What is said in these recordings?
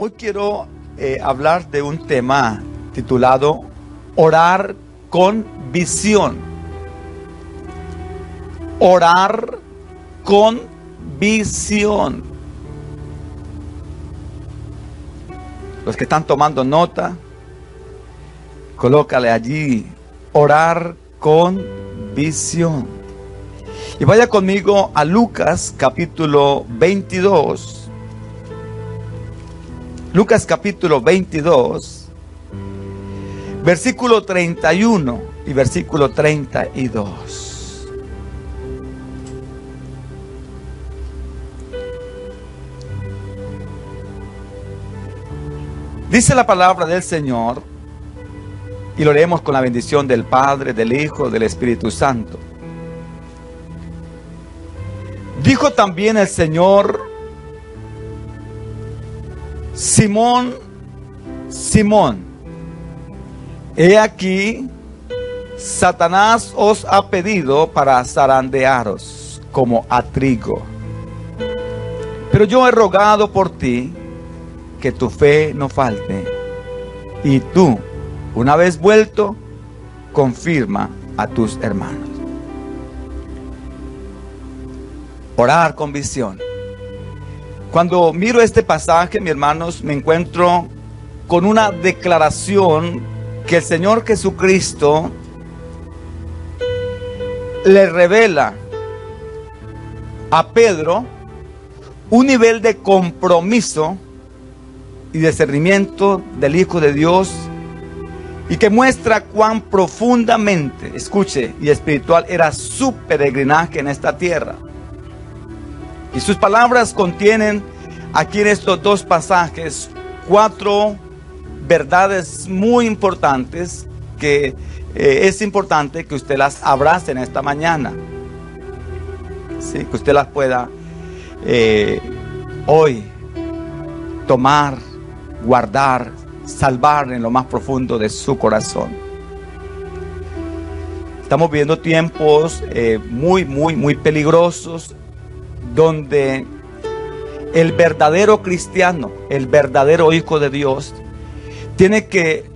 Hoy quiero hablar de un tema titulado Orar con visión. Orar con visión. Los que están tomando nota, colócale allí, orar con visión. Y vaya conmigo a Lucas capítulo 22. Lucas capítulo 22, versículo 31 y versículo 32. Dice la palabra del Señor, y lo leemos con la bendición del Padre, del Hijo, del Espíritu Santo. Dijo también el Señor: Simón, Simón, he aquí, Satanás os ha pedido para zarandearos como a trigo. Pero yo he rogado por ti que tu fe no falte, y tú, una vez vuelto, confirma a tus hermanos. Orar con visión. Cuando miro este pasaje, mis hermanos, me encuentro con una declaración que el Señor Jesucristo le revela a Pedro un nivel de compromiso y discernimiento del Hijo de Dios, y que muestra cuán profundamente, escuche, y espiritual era su peregrinaje en esta tierra. Y sus palabras contienen aquí en estos dos pasajes 4 verdades muy importantes que es importante que usted las abrace en esta mañana. Sí, que usted las pueda hoy tomar, guardar, salvar en lo más profundo de su corazón. Estamos viviendo tiempos muy peligrosos, donde el verdadero cristiano, el verdadero hijo de Dios, tiene que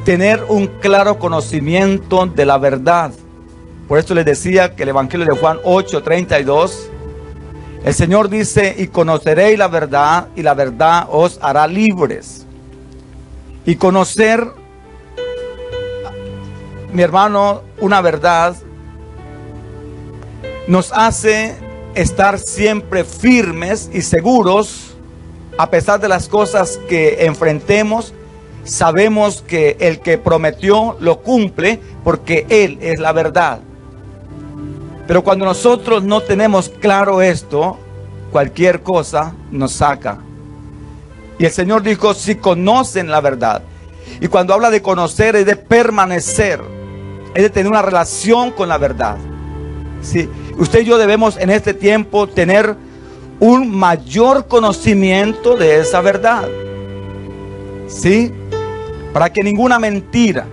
tener un claro conocimiento de la verdad. Por eso les decía que el Evangelio de Juan 8:32, el Señor dice: y conoceréis la verdad, y la verdad os hará libres. Y conocer, mi hermano, una verdad nos hace estar siempre firmes y seguros a pesar de las cosas que enfrentemos. Sabemos que el que prometió lo cumple, porque Él es la verdad. Pero cuando nosotros no tenemos claro esto, cualquier cosa nos saca. Y el Señor dijo: si conocen la verdad. Y cuando habla de conocer, es de permanecer, es de tener una relación con la verdad. Sí, usted y yo debemos en este tiempo tener un mayor conocimiento de esa verdad. Sí, para que ninguna mentira,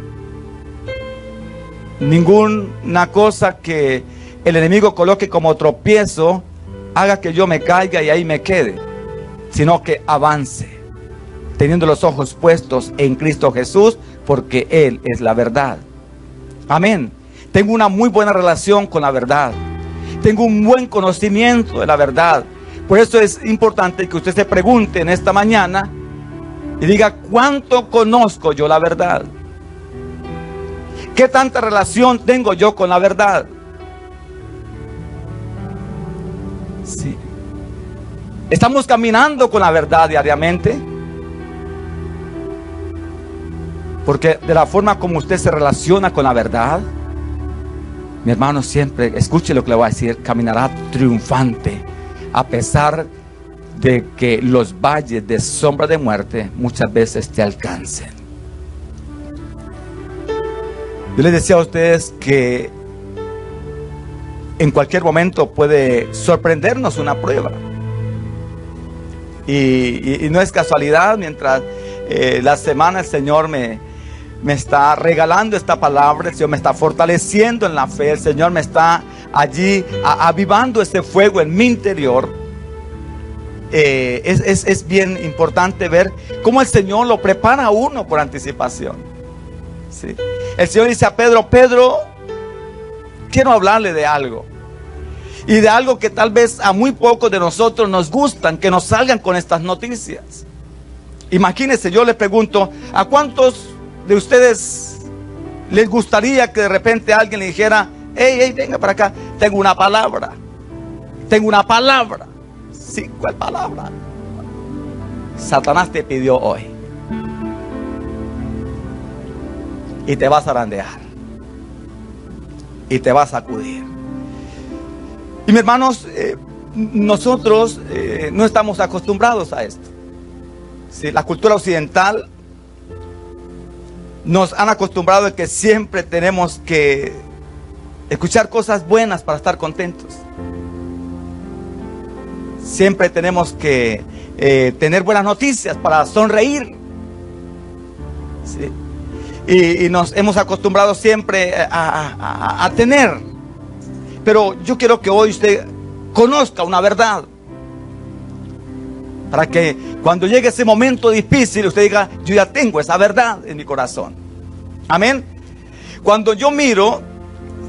ninguna cosa que el enemigo coloque como tropiezo haga que yo me caiga y ahí me quede, sino que avance, teniendo los ojos puestos en Cristo Jesús, porque Él es la verdad. Amén. Tengo una muy buena relación con la verdad. Tengo un buen conocimiento de la verdad. Por eso es importante que usted se pregunte en esta mañana y diga: ¿cuánto conozco yo la verdad? ¿Qué tanta relación tengo yo con la verdad? Sí. ¿Estamos caminando con la verdad diariamente? Porque de la forma como usted se relaciona con la verdad, mi hermano, siempre, escuche lo que le voy a decir, caminará triunfante, a pesar de que los valles de sombra de muerte muchas veces te alcancen. Yo les decía a ustedes que en cualquier momento puede sorprendernos una prueba. Y no es casualidad, mientras la semana el Señor me está regalando esta palabra, el Señor me está fortaleciendo en la fe, el Señor me está allí avivando ese fuego en mi interior. es bien importante ver cómo el Señor lo prepara a uno por anticipación. ¿Sí? El Señor dice a Pedro: Pedro, quiero hablarle de algo. Y de algo que tal vez a muy pocos de nosotros nos gustan, que nos salgan con estas noticias. Imagínense, yo les pregunto, ¿a cuántos de ustedes les gustaría que de repente alguien le dijera: hey, venga para acá, tengo una palabra? Tengo una palabra. Sí, ¿cuál palabra? Satanás te pidió hoy. Y te va a zarandear. Y te va a sacudir. Y mis hermanos, nosotros no estamos acostumbrados a esto. ¿Sí? La cultura occidental nos han acostumbrado a que siempre tenemos que escuchar cosas buenas para estar contentos. Siempre tenemos que tener buenas noticias para sonreír. ¿Sí? Y nos hemos acostumbrado siempre a tener. Pero yo quiero que hoy usted conozca una verdad, para que cuando llegue ese momento difícil usted diga: yo ya tengo esa verdad en mi corazón. Amén. Cuando yo miro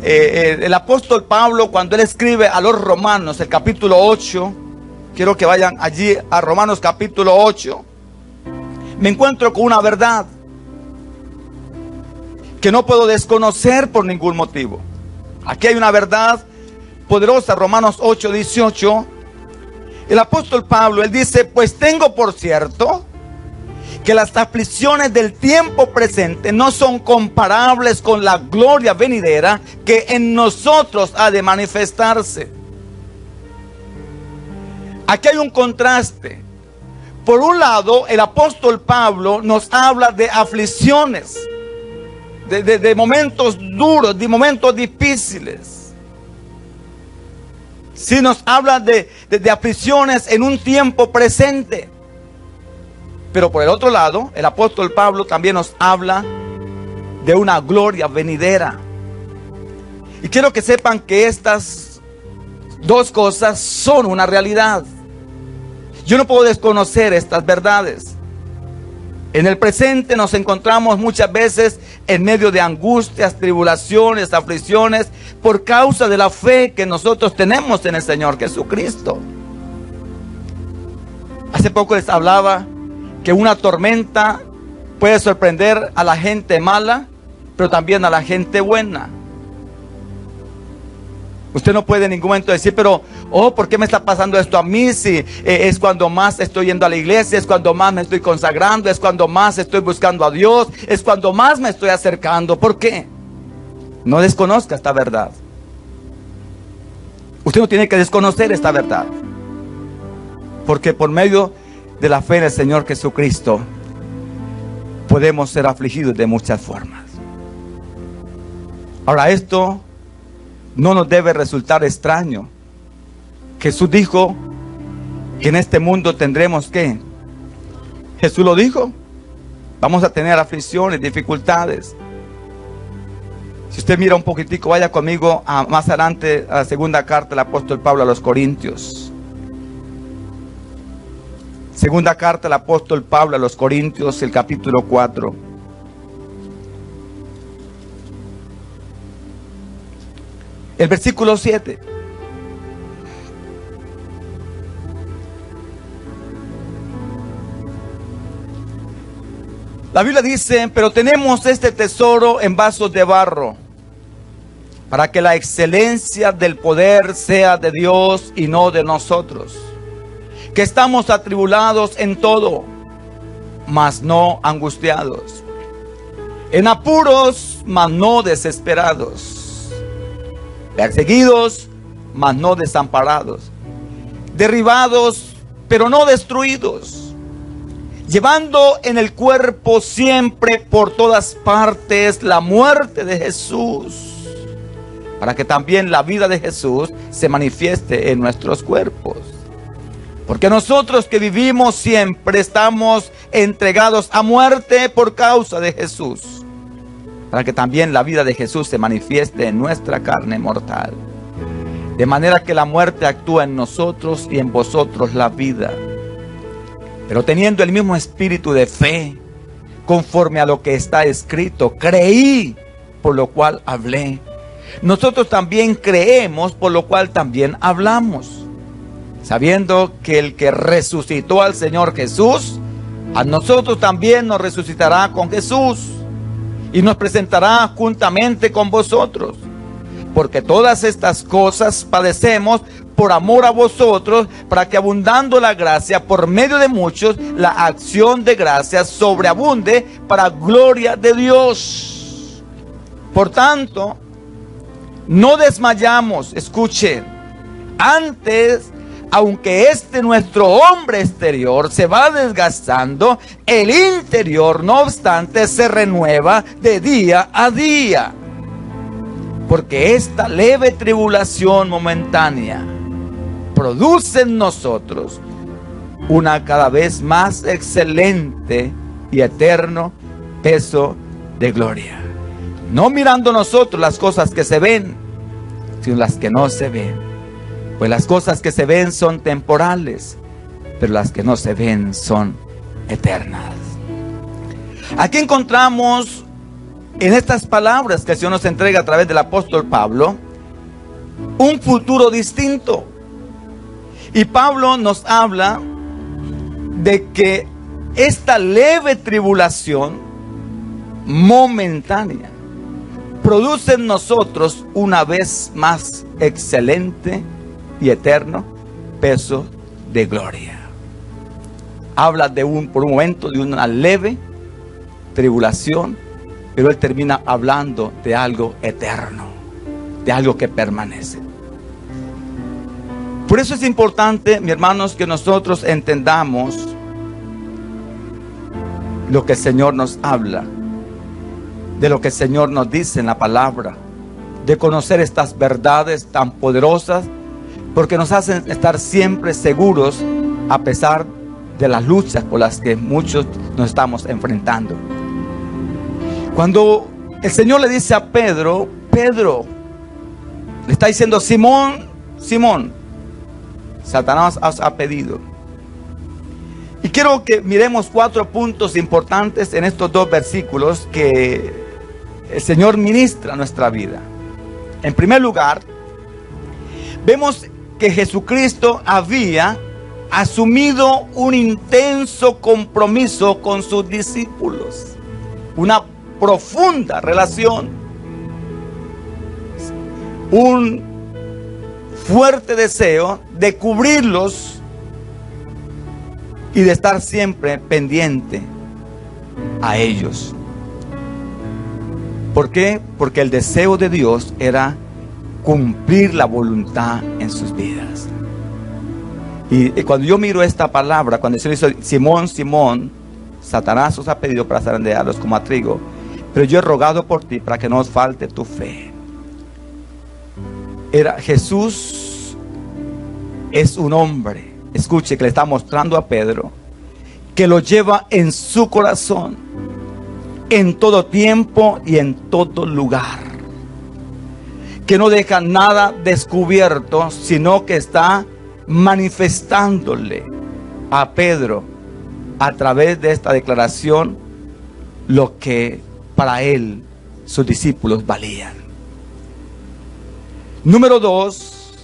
el apóstol Pablo, cuando él escribe a los Romanos, el capítulo 8, quiero que vayan allí a Romanos capítulo 8, me encuentro con una verdad que no puedo desconocer por ningún motivo. Aquí hay una verdad poderosa. Romanos 8, 18. El apóstol Pablo, él dice: pues tengo por cierto que las aflicciones del tiempo presente no son comparables con la gloria venidera que en nosotros ha de manifestarse. Aquí hay un contraste. Por un lado, el apóstol Pablo nos habla de aflicciones, de momentos duros, de momentos difíciles. Sí, nos habla de aflicciones en un tiempo presente. Pero por el otro lado, el apóstol Pablo también nos habla de una gloria venidera. Y quiero que sepan que estas dos cosas son una realidad. Yo no puedo desconocer estas verdades. En el presente nos encontramos muchas veces en medio de angustias, tribulaciones, aflicciones, por causa de la fe que nosotros tenemos en el Señor Jesucristo. Hace poco les hablaba que una tormenta puede sorprender a la gente mala, pero también a la gente buena. Usted no puede en ningún momento decir: pero, ¿por qué me está pasando esto a mí? Si es cuando más estoy yendo a la iglesia, es cuando más me estoy consagrando, es cuando más estoy buscando a Dios, es cuando más me estoy acercando. ¿Por qué? No desconozca esta verdad. Usted no tiene que desconocer esta verdad, porque por medio de la fe en el Señor Jesucristo podemos ser afligidos de muchas formas. Ahora, esto no nos debe resultar extraño. Jesús dijo que en este mundo tendremos ¿qué? Jesús lo dijo. Vamos a tener aflicciones, dificultades. Si usted mira un poquitico, vaya conmigo más adelante a la segunda carta del apóstol Pablo a los Corintios. Segunda carta del apóstol Pablo a los Corintios, el capítulo 4. El versículo 7. La Biblia dice: pero tenemos este tesoro en vasos de barro, para que la excelencia del poder sea de Dios y no de nosotros, que estamos atribulados en todo, mas no angustiados, en apuros, mas no desesperados, perseguidos, mas no desamparados, derribados, pero no destruidos, llevando en el cuerpo siempre por todas partes la muerte de Jesús, para que también la vida de Jesús se manifieste en nuestros cuerpos. Porque nosotros que vivimos siempre estamos entregados a muerte por causa de Jesús, para que también la vida de Jesús se manifieste en nuestra carne mortal. De manera que la muerte actúa en nosotros y en vosotros la vida. pero teniendo el mismo espíritu de fe, conforme a lo que está escrito, creí, por lo cual hablé. Nosotros también creemos, por lo cual también hablamos, sabiendo que el que resucitó al Señor Jesús, a nosotros también nos resucitará con Jesús y nos presentará juntamente con vosotros. Porque todas estas cosas padecemos por amor a vosotros, para que abundando la gracia por medio de muchos, la acción de gracia sobreabunde para gloria de Dios. Por tanto, no desmayamos, escuchen, antes, aunque nuestro hombre exterior se va desgastando, el interior, no obstante, se renueva de día a día. Porque esta leve tribulación momentánea produce en nosotros una cada vez más excelente y eterno peso de gloria. No mirando nosotros las cosas que se ven, sino las que no se ven. Pues las cosas que se ven son temporales, pero las que no se ven son eternas. Aquí encontramos en estas palabras que el Señor nos entrega a través del apóstol Pablo un futuro distinto. Y Pablo nos habla de que esta leve tribulación momentánea produce en nosotros una vez más excelente y eterno peso de gloria. Habla por un momento de una leve tribulación, pero él termina hablando de algo eterno, de algo que permanece. Por eso es importante, mis hermanos, que nosotros entendamos lo que el Señor nos habla, de lo que el Señor nos dice en la palabra, de conocer estas verdades tan poderosas, porque nos hacen estar siempre seguros a pesar de las luchas por las que muchos nos estamos enfrentando. Cuando el Señor le dice a Pedro, le está diciendo: Simón, Simón, Satanás os ha pedido. Y quiero que miremos 4 puntos importantes en estos 2 versículos que el Señor ministra a nuestra vida. En primer lugar, vemos que Jesucristo había asumido un intenso compromiso con sus discípulos, una profunda relación, un fuerte deseo de cubrirlos y de estar siempre pendiente a ellos. ¿Por qué? Porque el deseo de Dios era cumplir la voluntad en sus vidas. Y cuando yo miro esta palabra, cuando el Señor dice: Simón, Simón, Satanás os ha pedido para zarandearlos como a trigo, pero yo he rogado por ti para que no os falte tu fe. Jesús es un hombre, escuche, que le está mostrando a Pedro, que lo lleva en su corazón, en todo tiempo y en todo lugar, que no deja nada descubierto, sino que está manifestándole a Pedro a través de esta declaración lo que para él sus discípulos valían. Número 2,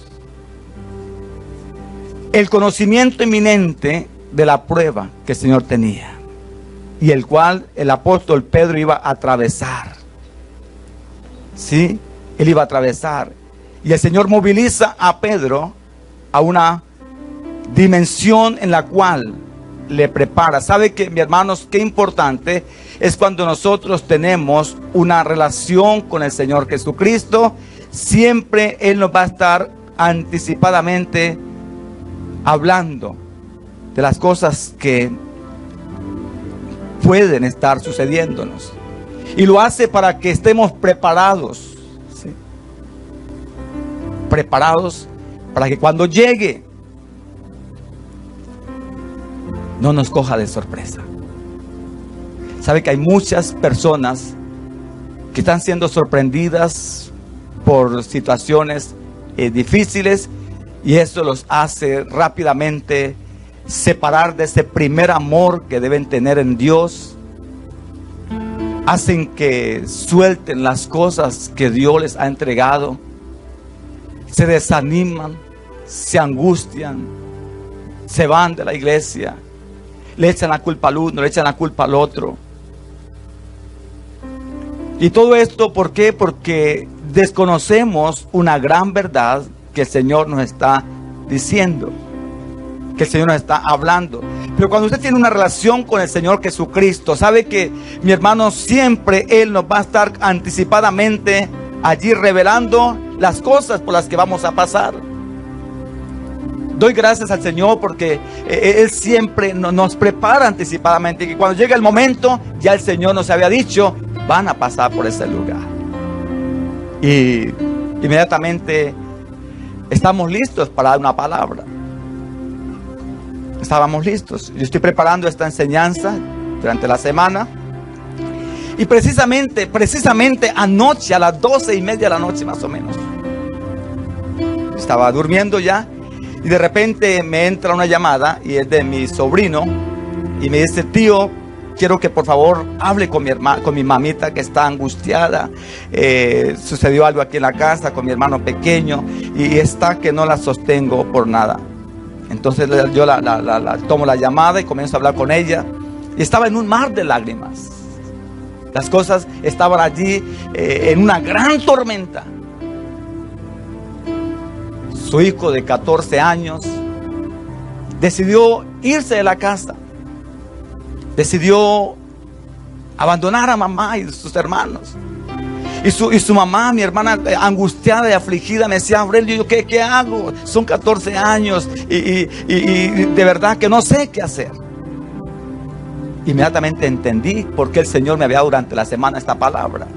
el conocimiento inminente de la prueba que el Señor tenía y el cual el apóstol Pedro iba a atravesar. ¿Sí? Él iba a atravesar. Y el Señor moviliza a Pedro a una dimensión en la cual le prepara. ¿Sabe qué, mis hermanos? Qué importante es cuando nosotros tenemos una relación con el Señor Jesucristo. Siempre Él nos va a estar anticipadamente hablando de las cosas que pueden estar sucediéndonos. Y lo hace para que estemos preparados. ¿Sí? Preparados para que cuando llegue no nos coja de sorpresa. Sabe que hay muchas personas que están siendo sorprendidas por situaciones difíciles, y eso los hace rápidamente separar de ese primer amor que deben tener en Dios. Hacen que suelten las cosas que Dios les ha entregado. Se desaniman, se angustian, se van de la iglesia, le echan la culpa al uno, le echan la culpa al otro. Y todo esto, ¿por qué? Porque desconocemos una gran verdad que el Señor nos está diciendo, que el Señor nos está hablando. Pero cuando usted tiene una relación con el Señor Jesucristo, sabe que, mi hermano, siempre Él nos va a estar anticipadamente allí revelando las cosas por las que vamos a pasar. Doy gracias al Señor porque Él siempre nos prepara anticipadamente, que cuando llega el momento, ya el Señor nos había dicho, van a pasar por ese lugar. Y inmediatamente estamos listos para dar una palabra. Estábamos listos. Yo estoy preparando esta enseñanza durante la semana. Y precisamente anoche a las 12:30 de la noche más o menos, estaba durmiendo ya y de repente me entra una llamada y es de mi sobrino y me dice: tío, quiero que por favor hable con mi mamita que está angustiada. Sucedió algo aquí en la casa con mi hermano pequeño y está que no la sostengo por nada. Entonces yo tomo la llamada y comienzo a hablar con ella. Y estaba en un mar de lágrimas. Las cosas estaban allí en una gran tormenta. Su hijo de 14 años decidió irse de la casa. Decidió abandonar a mamá y sus hermanos. Y su mamá, mi hermana, angustiada y afligida, me decía: Aurelio, ¿qué hago? Son 14 años y de verdad que no sé qué hacer. Inmediatamente entendí por qué el Señor me había dado durante la semana esta palabra.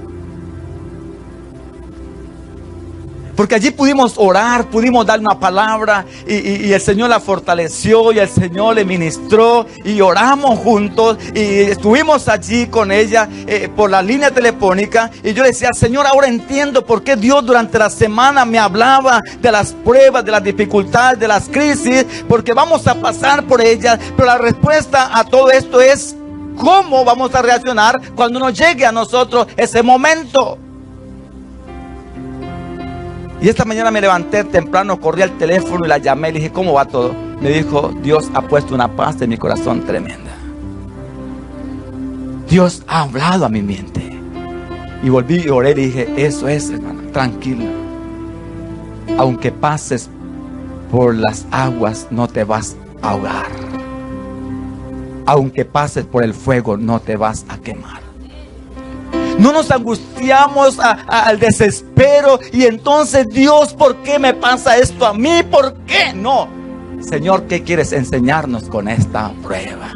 Porque allí pudimos orar, pudimos dar una palabra y el Señor la fortaleció y el Señor le ministró y oramos juntos y estuvimos allí con ella por la línea telefónica. Y yo le decía: Señor, ahora entiendo por qué Dios durante la semana me hablaba de las pruebas, de las dificultades, de las crisis, porque vamos a pasar por ellas. Pero la respuesta a todo esto es cómo vamos a reaccionar cuando nos llegue a nosotros ese momento. Y esta mañana me levanté temprano, corrí al teléfono y la llamé y le dije: ¿cómo va todo? Me dijo: Dios ha puesto una paz en mi corazón tremenda. Dios ha hablado a mi mente. Y volví y oré y dije: eso es, hermana, tranquila. Aunque pases por las aguas, no te vas a ahogar. Aunque pases por el fuego, no te vas a quemar. No nos angustiamos al desespero y entonces: Dios, ¿por qué me pasa esto a mí? ¿Por qué? No. Señor, ¿qué quieres enseñarnos con esta prueba?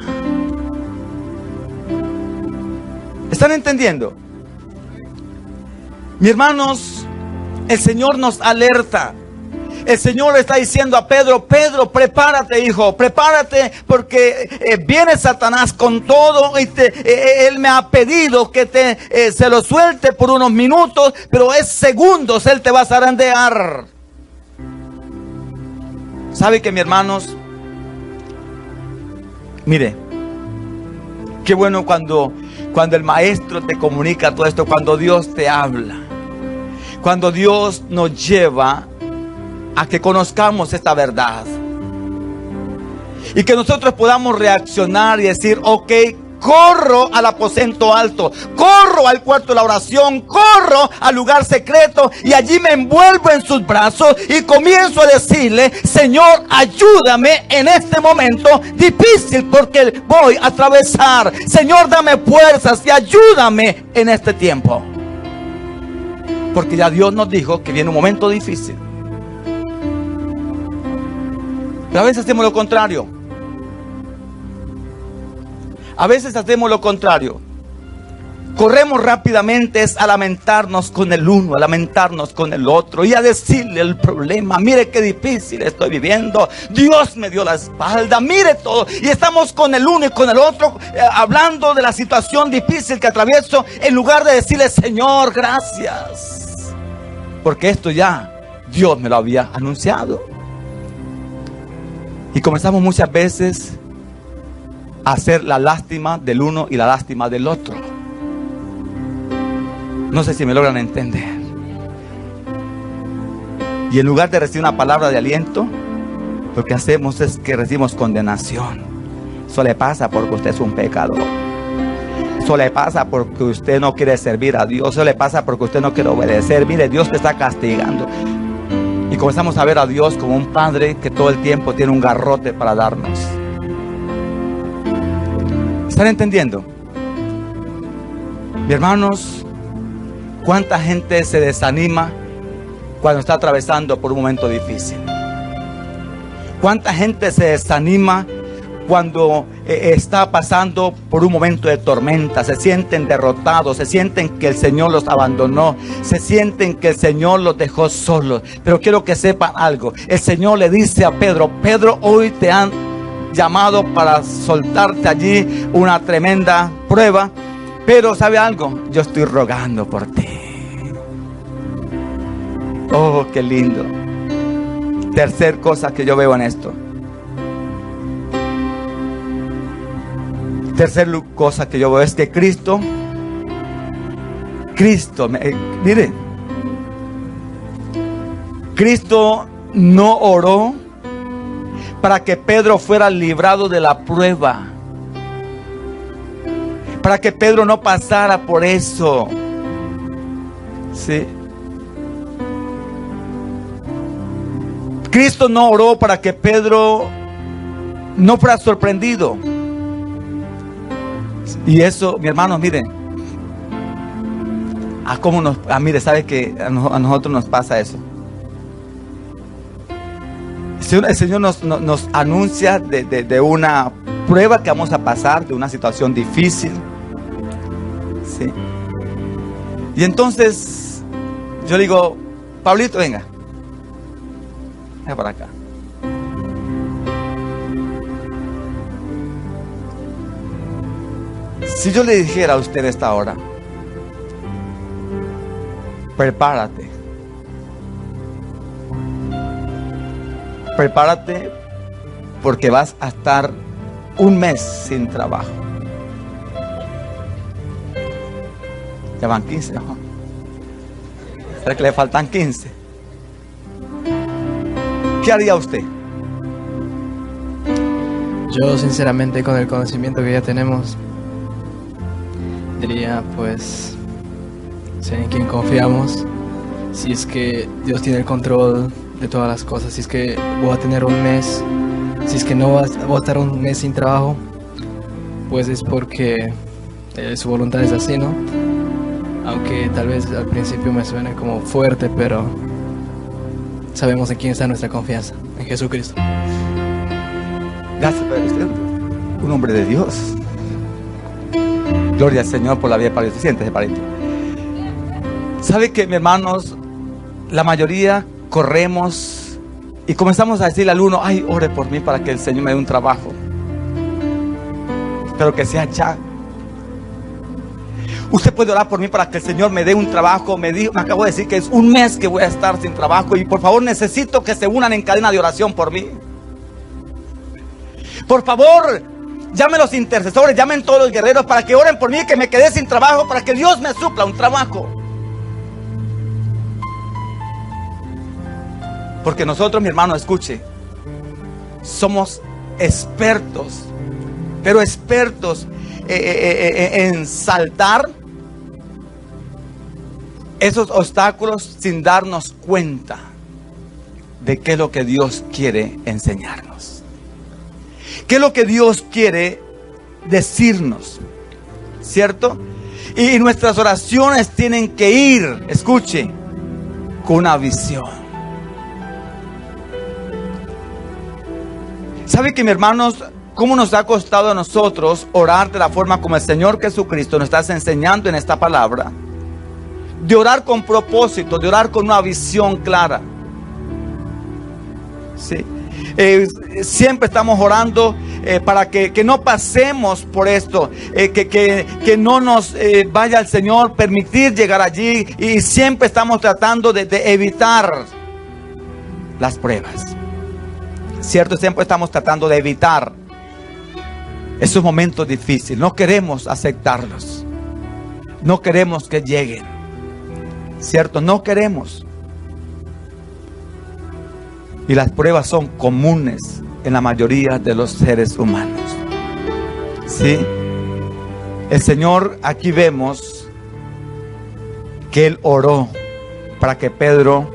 ¿Están entendiendo? Mis hermanos, el Señor nos alerta. El Señor le está diciendo a Pedro: Pedro, prepárate, hijo, prepárate, porque viene Satanás con todo y Él me ha pedido que se lo suelte por unos minutos, pero es segundos, Él te va a zarandear. ¿Sabe qué, mis hermanos? Mire, qué bueno cuando el Maestro te comunica todo esto, cuando Dios te habla, cuando Dios nos lleva a que conozcamos esta verdad y que nosotros podamos reaccionar y decir: ok, corro al aposento alto, corro al cuarto de la oración, corro al lugar secreto y allí me envuelvo en sus brazos y comienzo a decirle: Señor, ayúdame en este momento difícil porque voy a atravesar. Señor, dame fuerzas y ayúdame en este tiempo, porque ya Dios nos dijo que viene un momento difícil. Pero a veces hacemos lo contrario. A veces hacemos lo contrario. Corremos rápidamente a lamentarnos con el uno, a lamentarnos con el otro y a decirle el problema: mire qué difícil estoy viviendo, Dios me dio la espalda, mire todo. Y estamos con el uno y con el otro hablando de la situación difícil que atravieso, en lugar de decirle: Señor, gracias, porque esto ya Dios me lo había anunciado. Y comenzamos muchas veces a hacer la lástima del uno y la lástima del otro. No sé si me logran entender. Y en lugar de recibir una palabra de aliento, lo que hacemos es que recibimos condenación. Eso le pasa porque usted es un pecador. Eso le pasa porque usted no quiere servir a Dios. Eso le pasa porque usted no quiere obedecer. Mire, Dios te está castigando. Y comenzamos a ver a Dios como un padre que todo el tiempo tiene un garrote para darnos. ¿Están entendiendo? Mis hermanos, ¿cuánta gente se desanima cuando está atravesando por un momento difícil? ¿Cuánta gente se desanima cuando está pasando por un momento de tormenta? Se sienten derrotados, se sienten que el Señor los abandonó, se sienten que el Señor los dejó solos. Pero quiero que sepan algo. El Señor le dice a Pedro: Pedro, hoy te han llamado para soltarte allí una tremenda prueba, pero ¿sabe algo? Yo estoy rogando por ti. Oh, qué lindo. Tercer cosa que yo veo en esto. Tercer cosa que yo veo es que Cristo, mire, Cristo no oró para que Pedro fuera librado de la prueba, para que Pedro no pasara por eso. Sí. Cristo no oró para que Pedro no fuera sorprendido. Y eso, mi hermano, miren, mire, sabe que a nosotros nos pasa eso. El Señor nos anuncia de una prueba que vamos a pasar, de una situación difícil. ¿Sí? Y entonces yo digo: Pablito, venga para acá. Si yo le dijera a usted a esta hora: prepárate, porque vas a estar un mes sin trabajo. Ya van 15, ¿no? ¿Será que le faltan 15? ¿Qué haría usted? Yo sinceramente, con el conocimiento que ya tenemos, diría, pues, sé en quién confiamos. Si es que Dios tiene el control de todas las cosas, si es que voy a tener un mes, si es que no voy a estar un mes sin trabajo, pues es porque su voluntad es así, ¿no? Aunque tal vez al principio me suene como fuerte, pero sabemos en quién está nuestra confianza: en Jesucristo. Gracias, Padre. Usted es un hombre de Dios. Gloria al Señor por la vida de Pablo. Siéntese, Padrito. ¿Sabe que, mis hermanos, la mayoría corremos y comenzamos a decirle al uno: ay, ore por mí para que el Señor me dé un trabajo? Pero que sea ya. Usted puede orar por mí para que el Señor me dé un trabajo. Me acabo de decir que es un mes que voy a estar sin trabajo, y por favor necesito que se unan en cadena de oración por mí. Por favor, llamen los intercesores, llamen todos los guerreros para que oren por mí, que me quedé sin trabajo, para que Dios me supla un trabajo. Porque nosotros, mi hermano, escuche, somos expertos, pero expertos en saltar esos obstáculos sin darnos cuenta de qué es lo que Dios quiere enseñarnos, qué es lo que Dios quiere decirnos, ¿cierto? Y nuestras oraciones tienen que ir, escuche, con una visión. ¿Sabe que, mis hermanos, cómo nos ha costado a nosotros orar de la forma como el Señor Jesucristo nos está enseñando en esta palabra? De orar con propósito, de orar con una visión clara. ¿Sí? Siempre estamos orando para que no pasemos por esto, que no nos vaya el Señor permitir llegar allí, y siempre estamos tratando de evitar las pruebas. Cierto, siempre estamos tratando de evitar esos momentos difíciles. No queremos aceptarlos. No queremos que lleguen. Cierto, no queremos. Y las pruebas son comunes en la mayoría de los seres humanos. ¿Sí? El Señor, aquí vemos que Él oró para que Pedro,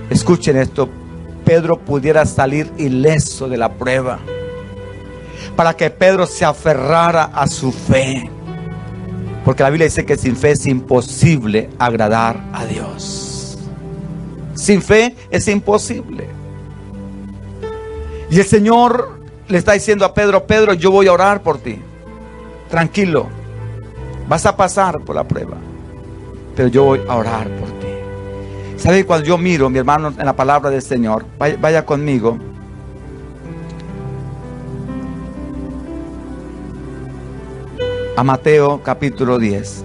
escuchen esto, Pedro pudiera salir ileso de la prueba. Para que Pedro se aferrara a su fe. Porque la Biblia dice que sin fe es imposible agradar a Dios. Sin fe es imposible. Y el Señor le está diciendo a Pedro: Pedro, yo voy a orar por ti. Tranquilo, vas a pasar por la prueba, pero yo voy a orar por ti. ¿Sabe? Cuando yo miro, mi hermano, en la palabra del Señor, vaya conmigo. A Mateo capítulo 10.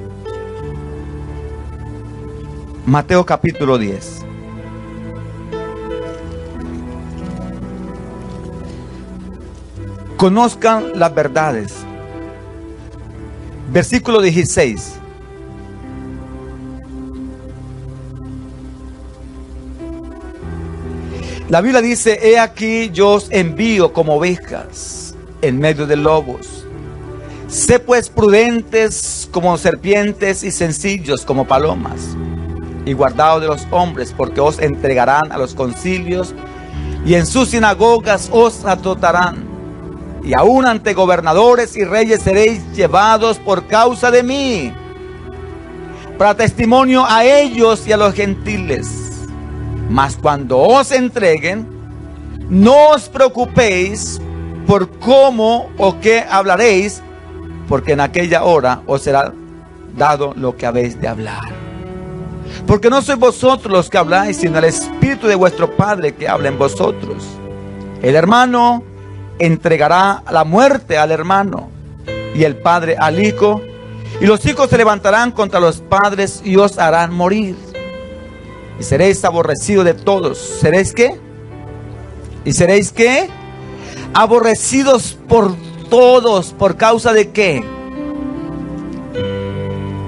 Mateo capítulo 10. Conozcan las verdades. Versículo 16. La Biblia dice: he aquí yo os envío como ovejas en medio de lobos. Sé pues prudentes como serpientes y sencillos como palomas. Y guardaos de los hombres, porque os entregarán a los concilios y en sus sinagogas os azotarán. Y aún ante gobernadores y reyes seréis llevados por causa de mí, para testimonio a ellos y a los gentiles. Mas cuando os entreguen, no os preocupéis por cómo o qué hablaréis, porque en aquella hora os será dado lo que habéis de hablar. Porque no sois vosotros los que habláis, sino el Espíritu de vuestro Padre que habla en vosotros. El hermano entregará la muerte al hermano, y el padre al hijo, y los hijos se levantarán contra los padres y os harán morir. Y seréis aborrecidos de todos. ¿Seréis qué? ¿Y seréis qué? Aborrecidos por todos. ¿Por causa de qué?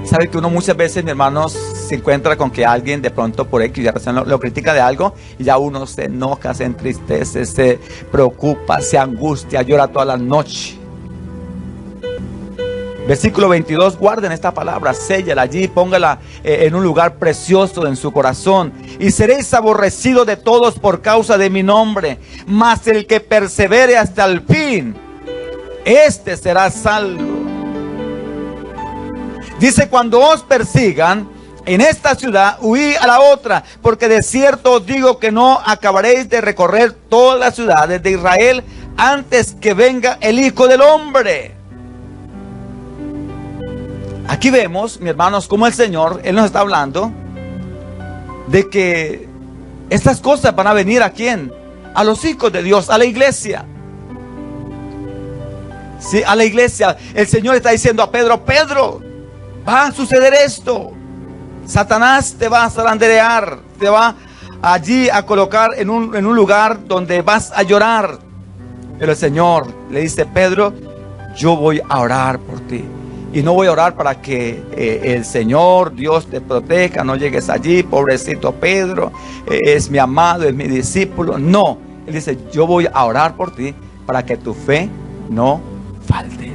Sabe que uno muchas veces, mi hermanos, se encuentra con que alguien de pronto por X razón lo critica de algo, y ya uno se enoja, se entristece, se preocupa, se angustia, llora toda la noche. Versículo 22, guarden esta palabra, séllala allí, póngala en un lugar precioso en su corazón. Y seréis aborrecidos de todos por causa de mi nombre, mas el que persevere hasta el fin, este será salvo. Dice: cuando os persigan en esta ciudad, huid a la otra, porque de cierto os digo que no acabaréis de recorrer todas las ciudades de Israel antes que venga el Hijo del Hombre. Aquí vemos, mis hermanos, como el Señor, Él nos está hablando de que estas cosas van a venir ¿a quién? A los hijos de Dios, a la iglesia. Sí, a la iglesia. El Señor está diciendo a Pedro: Pedro, va a suceder esto. Satanás te va a zaranderear, te va allí a colocar en un lugar donde vas a llorar. Pero el Señor le dice: Pedro, yo voy a orar por ti. Y no voy a orar para que el Señor, Dios, te proteja, no llegues allí, pobrecito Pedro, es mi amado, es mi discípulo. No, Él dice: yo voy a orar por ti para que tu fe no falte.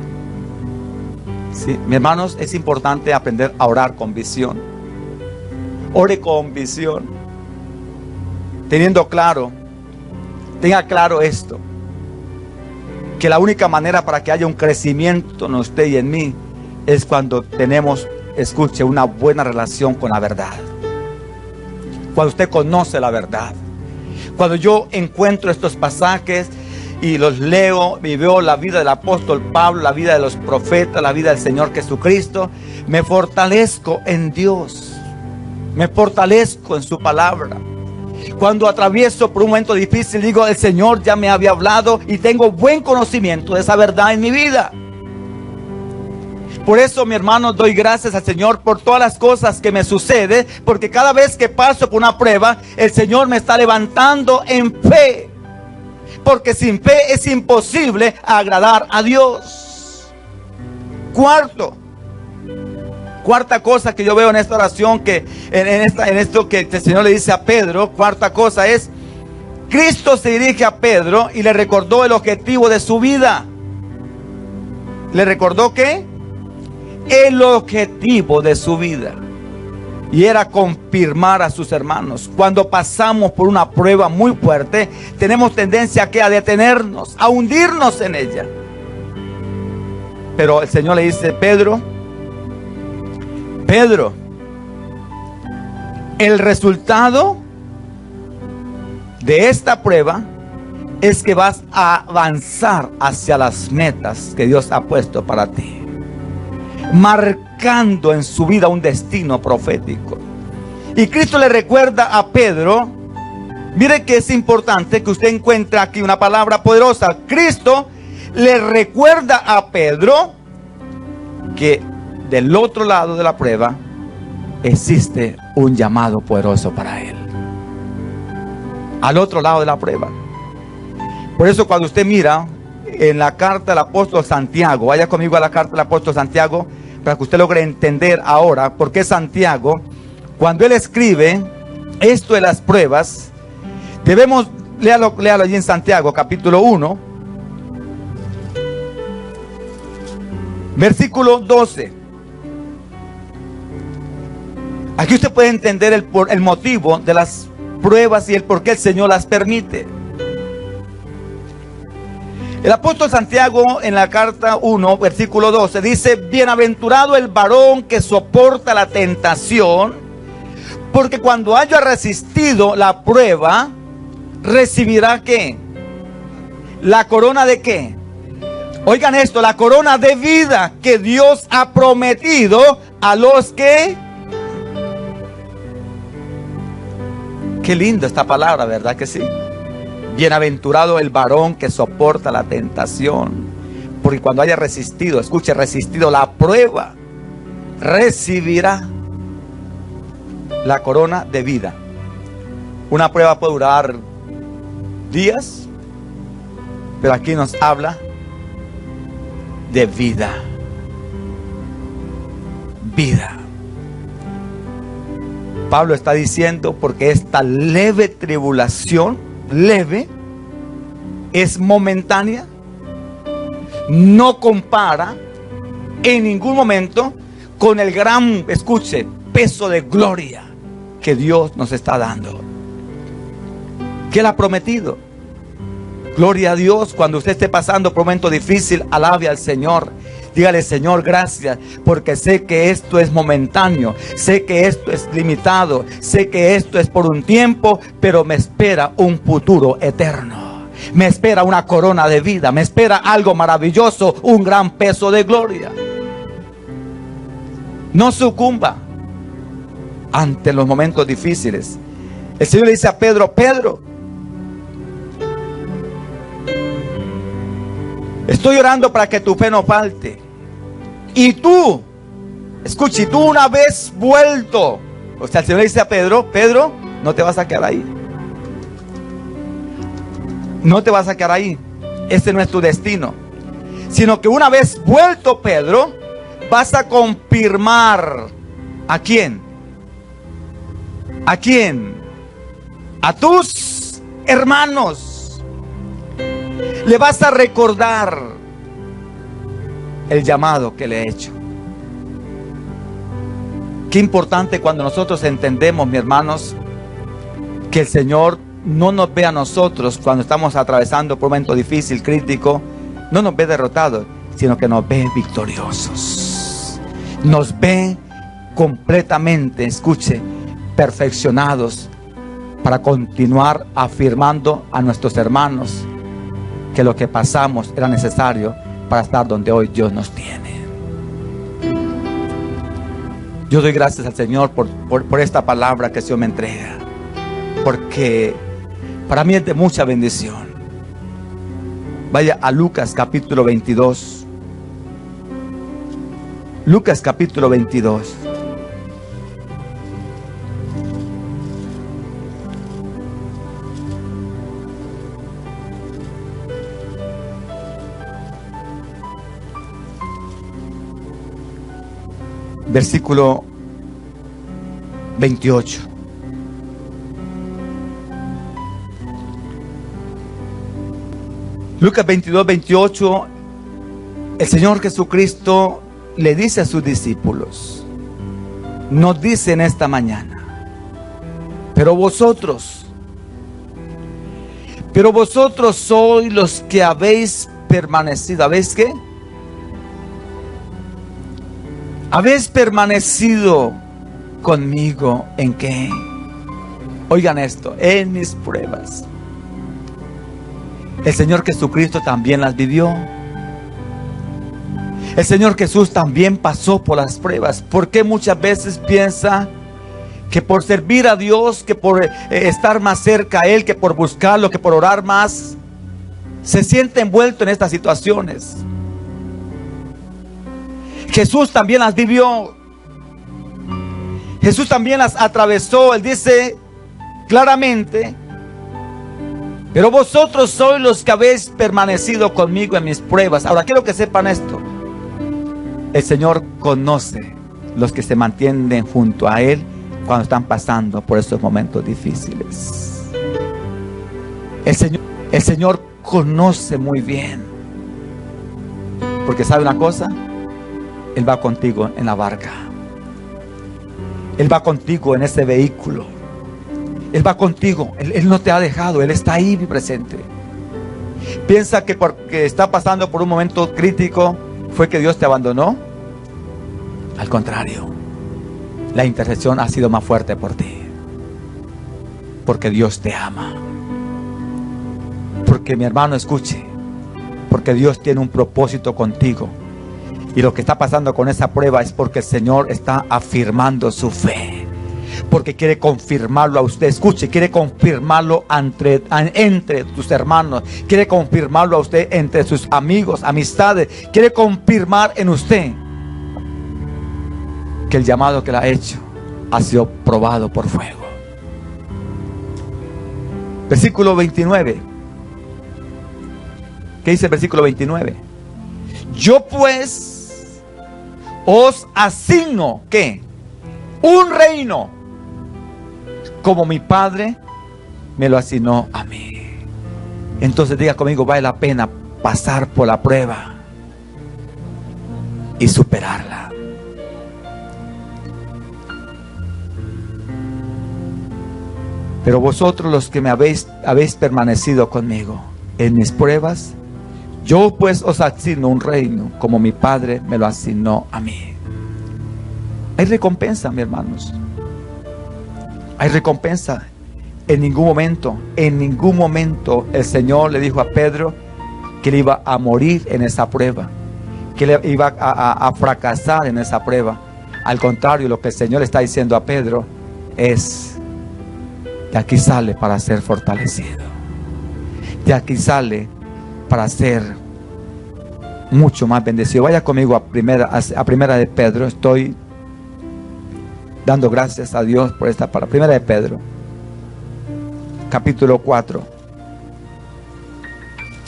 Sí, mis hermanos, es importante aprender a orar con visión. Ore con visión, teniendo claro, tenga claro esto, que la única manera para que haya un crecimiento en usted y en mí es cuando tenemos, escuche, una buena relación con la verdad. Cuando usted conoce la verdad. Cuando yo encuentro estos pasajes y los leo y veo la vida del apóstol Pablo, la vida de los profetas, la vida del Señor Jesucristo, me fortalezco en Dios. Me fortalezco en su palabra. Cuando atravieso por un momento difícil, digo: el Señor ya me había hablado y tengo buen conocimiento de esa verdad en mi vida. Por eso, mi hermano, doy gracias al Señor por todas las cosas que me suceden, porque cada vez que paso por una prueba, el Señor me está levantando en fe, porque sin fe es imposible agradar a Dios. Cuarta cosa que yo veo en esta oración, que en esto que el Señor le dice a Pedro, cuarta cosa es, Cristo se dirige a Pedro y le recordó el objetivo de su vida. ¿Le recordó qué? El objetivo de su vida. Y era confirmar a sus hermanos. Cuando pasamos por una prueba muy fuerte, tenemos tendencia a detenernos, a hundirnos en ella. Pero el Señor le dice, Pedro, el resultado de esta prueba es que vas a avanzar hacia las metas que Dios ha puesto para ti, marcando en su vida un destino profético. Y Cristo le recuerda a Pedro, mire que es importante que usted encuentre aquí una palabra poderosa. Cristo le recuerda a Pedro que del otro lado de la prueba existe un llamado poderoso para él. Al otro lado de la prueba. Por eso cuando usted mira en la carta del apóstol Santiago, vaya conmigo a la carta del apóstol Santiago, para que usted logre entender ahora por qué Santiago, cuando él escribe esto de las pruebas, debemos, léalo allí en Santiago, capítulo 1, versículo 12. Aquí usted puede entender el motivo de las pruebas y el por qué el Señor las permite. El apóstol Santiago en la carta 1, versículo 12 dice, bienaventurado el varón que soporta la tentación, porque cuando haya resistido la prueba, recibirá ¿qué? La corona de ¿qué? Oigan esto, la corona de vida que Dios ha prometido a los que... Qué linda esta palabra, ¿verdad que sí? Bienaventurado el varón que soporta la tentación, porque cuando haya resistido, escuche, resistido la prueba, recibirá la corona de vida. Una prueba puede durar días, pero aquí nos habla de vida. Vida. Pablo está diciendo, porque esta leve tribulación, leve, es momentánea, no compara en ningún momento con el gran, escuche, peso de gloria que Dios nos está dando, que Él ha prometido. Gloria a Dios. Cuando usted esté pasando por un momento difícil, alabe al Señor. Dígale, Señor, gracias, porque sé que esto es momentáneo, sé que esto es limitado, sé que esto es por un tiempo, pero me espera un futuro eterno. Me espera una corona de vida, me espera algo maravilloso, un gran peso de gloria. No sucumba ante los momentos difíciles. El Señor le dice a Pedro, Pedro, estoy orando para que tu fe no falte. Y tú, escuche, tú una vez vuelto, o sea, el Señor le dice a Pedro, Pedro, no te vas a quedar ahí. No te vas a quedar ahí. Este no es tu destino. Sino que una vez vuelto Pedro, vas a confirmar. ¿A quién? ¿A quién? A tus hermanos. Le vas a recordar el llamado que le he hecho. Qué importante cuando nosotros entendemos, mis hermanos, que el Señor no nos ve a nosotros cuando estamos atravesando por un momento difícil, crítico, no nos ve derrotados, sino que nos ve victoriosos. Nos ve completamente, escuche, perfeccionados para continuar afirmando a nuestros hermanos que lo que pasamos era necesario para estar donde hoy Dios nos tiene. Yo doy gracias al Señor por esta palabra que el Señor me entrega, porque para mí es de mucha bendición. Vaya a Lucas capítulo 22. Lucas capítulo 22. versículo 28. Lucas 22, 28, el Señor Jesucristo le dice a sus discípulos, nos dice en esta mañana, pero vosotros sois los que habéis permanecido. ¿Habéis qué? Habéis permanecido conmigo ¿en qué? Oigan esto, en mis pruebas. El Señor Jesucristo también las vivió. El Señor Jesús también pasó por las pruebas. ¿Por qué muchas veces piensa que por servir a Dios, que por estar más cerca a Él, que por buscarlo, que por orar más, se siente envuelto en estas situaciones? Jesús también las vivió. Jesús también las atravesó. Él dice claramente, pero vosotros sois los que habéis permanecido conmigo en mis pruebas. Ahora quiero que sepan esto. El Señor conoce los que se mantienen junto a Él cuando están pasando por estos momentos difíciles. El Señor conoce muy bien. Porque ¿sabe una cosa? Él va contigo en la barca. Él va contigo en ese vehículo. Él va contigo. Él no te ha dejado. Él está ahí presente. Piensa que porque está pasando por un momento crítico fue que Dios te abandonó. Al contrario, la intercesión ha sido más fuerte por ti. Porque Dios te ama. Porque mi hermano escuche. Porque Dios tiene un propósito contigo. Y lo que está pasando con esa prueba es porque el Señor está afirmando su fe. Porque quiere confirmarlo a usted. Escuche, quiere confirmarlo entre tus hermanos. Quiere confirmarlo a usted entre sus amigos, amistades. Quiere confirmar en usted que el llamado que le ha hecho ha sido probado por fuego. Versículo 29. ¿Qué dice el versículo 29? Yo pues os asigno, ¿qué? Un reino, como mi Padre me lo asignó a mí. Entonces diga conmigo, vale la pena pasar por la prueba y superarla. Pero vosotros los que me habéis permanecido conmigo en mis pruebas, yo pues os asigno un reino, como mi Padre me lo asignó a mí. Hay recompensa, mis hermanos. Hay recompensa. En ningún momento el Señor le dijo a Pedro que él iba a morir en esa prueba, que él iba a fracasar en esa prueba. Al contrario, lo que el Señor está diciendo a Pedro es: de aquí sale para ser fortalecido. De aquí sale para ser mucho más bendecido. Vaya conmigo a primera de Pedro. Estoy dando gracias a Dios por esta palabra. Primera de Pedro, capítulo 4.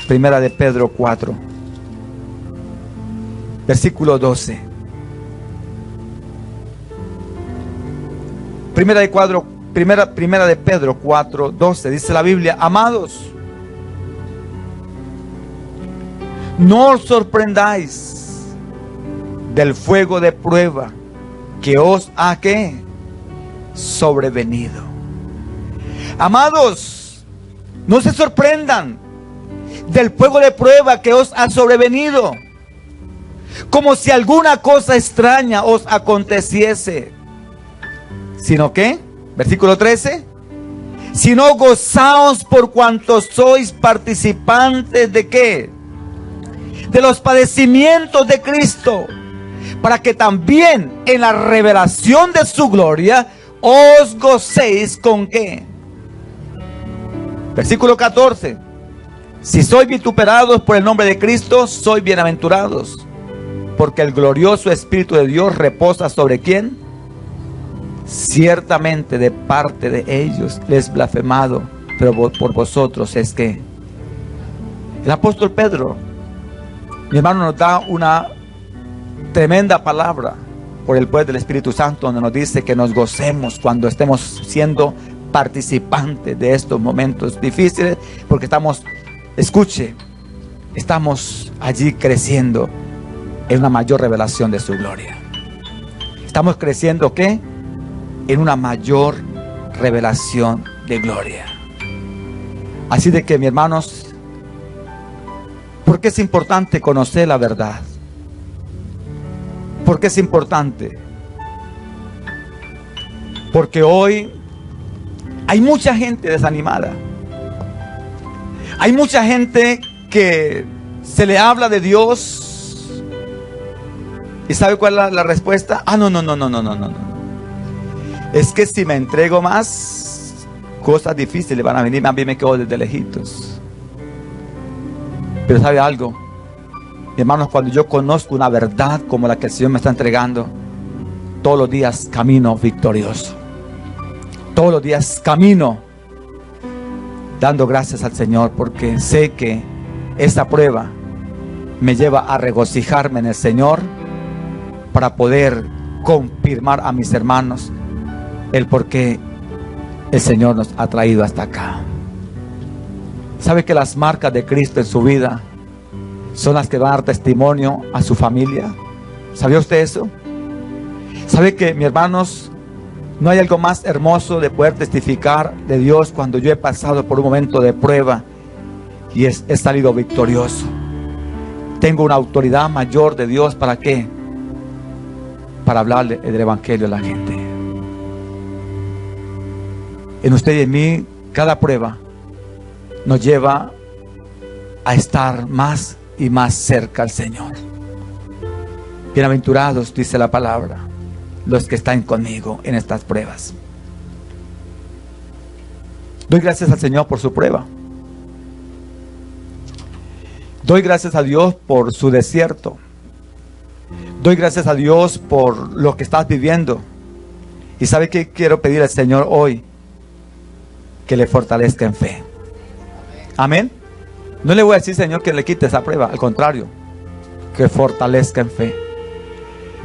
Primera de Pedro 4, versículo 12. Primera de Pedro 4, 12. Dice la Biblia: amados, no os sorprendáis del fuego de prueba que os ha ¿qué? Sobrevenido. Amados, no se sorprendan del fuego de prueba que os ha sobrevenido, como si alguna cosa extraña os aconteciese, sino que, versículo 13, sino gozaos por cuanto sois participantes de ¿qué? De los padecimientos de Cristo, para que también en la revelación de su gloria os gocéis con ¿qué? Versículo 14. Si sois vituperados por el nombre de Cristo, sois bienaventurados, porque el glorioso Espíritu de Dios reposa sobre ¿quién? Ciertamente de parte de ellos les blasfemado, pero por vosotros es que. El apóstol Pedro, mi hermano, nos da una tremenda palabra. por el poder del Espíritu Santo, donde nos dice que nos gocemos cuando estemos siendo participantes de estos momentos difíciles, porque estamos, escuche, estamos allí creciendo en una mayor revelación de su gloria. Estamos creciendo, ¿qué? En una mayor revelación de gloria. Así de que, mis hermanos, ¿por qué es importante conocer la verdad? ¿Por qué es importante? Porque hoy hay mucha gente desanimada. Hay mucha gente que se le habla de Dios. ¿Y sabe cuál es la respuesta? No. Es que si me entrego más, cosas difíciles van a venir. A mí me quedo desde lejitos. Pero ¿sabe algo? Hermanos, cuando yo conozco una verdad como la que el Señor me está entregando, todos los días camino victorioso. Todos los días camino dando gracias al Señor, porque sé que esa prueba me lleva a regocijarme en el Señor para poder confirmar a mis hermanos el por qué el Señor nos ha traído hasta acá. ¿Sabe que las marcas de Cristo en su vida son las que van a dar testimonio a su familia? ¿Sabía usted eso? ¿Sabe que, mis hermanos, no hay algo más hermoso de poder testificar de Dios cuando yo he pasado por un momento de prueba y he salido victorioso? Tengo una autoridad mayor de Dios. ¿Para qué? Para hablarle del Evangelio a la gente. En usted y en mí, cada prueba nos lleva a estar más y más cerca al Señor. Bienaventurados, dice la palabra, los que están conmigo en estas pruebas. Doy gracias al Señor por su prueba. Doy gracias a Dios por su desierto. Doy gracias a Dios por lo que estás viviendo. ¿Y sabe qué quiero pedir al Señor hoy? Que le fortalezca en fe. Amén. No le voy a decir, Señor, que le quite esa prueba. Al contrario, que fortalezca en fe.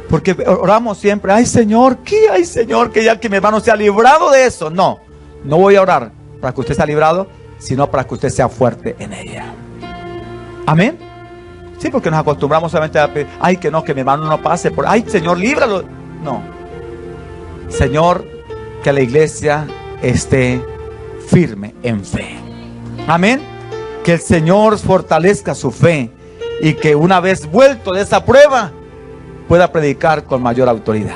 Porque oramos siempre, ay Señor, ¿qué? Ay Señor, que ya que mi hermano sea librado de eso. No voy a orar para que usted sea librado, sino para que usted sea fuerte en ella. Amén. Sí, porque nos acostumbramos solamente a pedir, ay que no, que mi hermano no pase por, ay Señor, líbralo. No. Señor, que la iglesia esté firme en fe. Amén. Que el Señor fortalezca su fe y que una vez vuelto de esa prueba pueda predicar con mayor autoridad.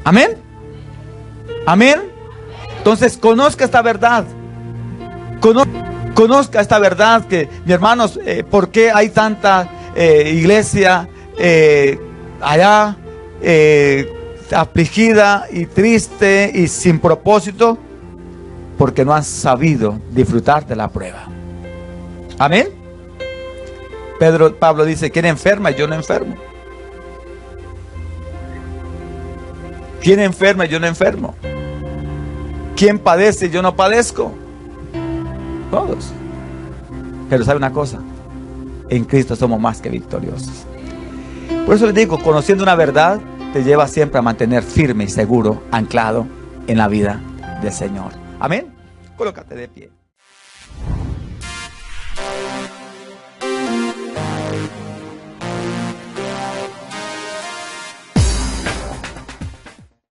Amén. Amén. Entonces conozca esta verdad. Conozca esta verdad que, mis hermanos, ¿por qué hay tanta iglesia allá afligida y triste y sin propósito? Porque no han sabido disfrutar de la prueba. Amén. Pablo dice, ¿quién enferma y yo no enfermo? ¿Quién enferma y yo no enfermo? ¿Quién padece y yo no padezco? Todos. Pero ¿sabe una cosa? En Cristo somos más que victoriosos. Por eso les digo, conociendo una verdad te lleva siempre a mantener firme y seguro, anclado en la vida del Señor. Amén. Colócate de pie.